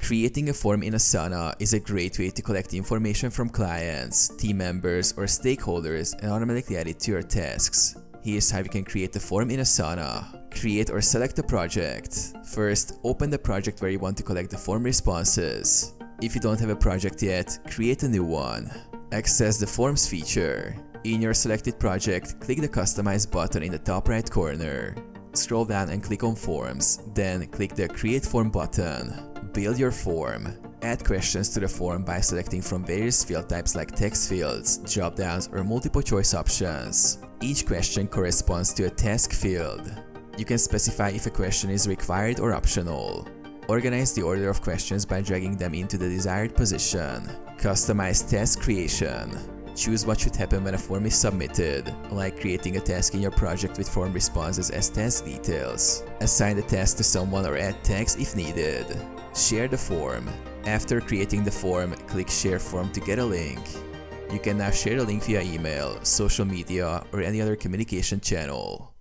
Creating a form in Asana is a great way to collect information from clients, team members, or stakeholders and automatically add it to your tasks. Here's how you can create a form in Asana. Create or select a project. First, open the project where you want to collect the form responses. If you don't have a project yet, create a new one. Access the Forms feature. In your selected project, click the Customize button in the top right corner. Scroll down and click on Forms, then click the Create Form button. Build your form. Add questions to the form by selecting from various field types like text fields, drop-downs, or multiple choice options. Each question corresponds to a task field. You can specify if a question is required or optional. Organize the order of questions by dragging them into the desired position. Customize task creation. Choose what should happen when a form is submitted, like creating a task in your project with form responses as task details. Assign the task to someone or add tags if needed. Share the form. After creating the form, click Share Form to get a link. You can now share the link via email, social media, or any other communication channel.